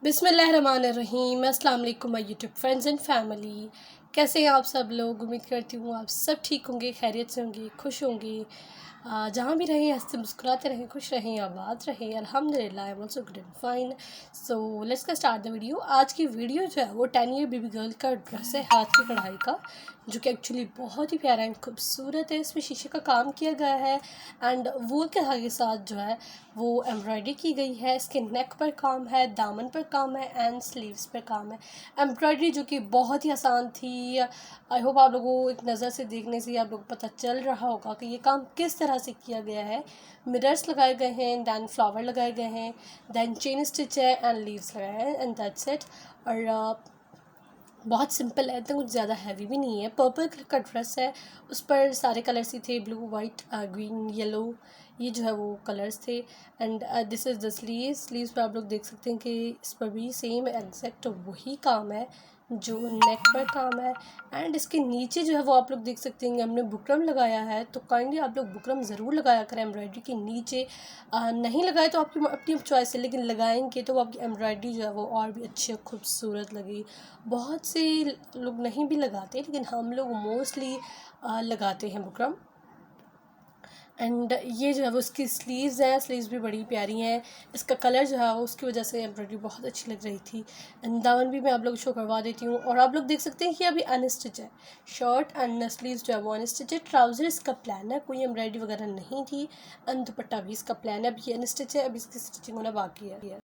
बिस्मिल्लाहिर्रहमानिर्रहीम। अस्सलाम वालेकुम my YouTube friends and family. कैसे हैं आप सब लोग? उम्मीद करती हूँ आप सब ठीक होंगे, खैरियत से होंगे, खुश होंगे। जहाँ भी रहें हंसते मुस्कुराते रहें, खुश रहें, आबाद रहें। अल्हम्दुलिल्लाह I am also good and fine. So let's get start the video. आज की वीडियो जो है वो 10 ईयर बेबी गर्ल का ड्रेस है, हाथ की कढ़ाई का, जो कि एक्चुअली बहुत ही प्यारा एंड खूबसूरत है। इसमें शीशे का काम किया गया है एंड वूल के धागे के साथ जो है वो एम्ब्रॉयडरी की गई है। इसके नेक पर काम है, दामन पर काम है एंड स्लीव्स पर काम है। एम्ब्रॉयडरी जो कि बहुत ही आसान थी। आई होप आप लोगों को एक नज़र से देखने से आप लोग पता चल रहा होगा कि ये काम किस तरह से किया गया है। मिरर्स लगाए गए हैं, दैन फ्लावर लगाए गए हैं, दैन चेन स्टिच है एंड लीव्स लगाए हैं एंड दैट्स इट। और बहुत सिंपल है, तो कुछ ज़्यादा हैवी भी नहीं है। पर्पल कलर का ड्रेस है, उस पर सारे कलर्स ही थे, ब्लू वाइट ग्रीन येलो, ये जो है वो कलर्स थे। And this is the sleeves पर आप लोग देख सकते हैं कि इस पर भी सेम एग्जैक्ट वही काम है जो नेक पर काम है। एंड इसके नीचे जो है वो आप लोग देख सकते हैं हमने बुकरम लगाया है, तो काइंडली आप लोग बुकरम ज़रूर लगाया करें एम्ब्रॉयडरी के नीचे। नहीं लगाए तो आपकी अपनी चॉइस है, लेकिन लगाएंगे तो आपकी एम्ब्रॉयडरी जो है वो और भी अच्छी और खूबसूरत लगेगी। बहुत से लोग नहीं भी लगाते, लेकिन हम लोग मोस्टली लगाते हैं बुकरम। एंड ये जो है वो इसकी स्लीव्स हैं, स्लीव्स भी बड़ी प्यारी हैं। इसका कलर जो है वो उसकी वजह से एम्ब्रॉयडरी बहुत अच्छी लग रही थी। एंड दामन भी मैं आप लोग शो करवा देती हूँ। और आप लोग देख सकते हैं कि अभी अनस्टिच है शर्ट एंड स्लीव्स जो है वो अनस्टिच है। ट्राउज़र इसका प्लान है, कोई एम्ब्रॉयडरी वगैरह नहीं थी। एंड दुपट्टा भी इसका प्लान है, अभी ये अनस्टिच है, अभी इसकी स्टिचिंग होना बाकी है।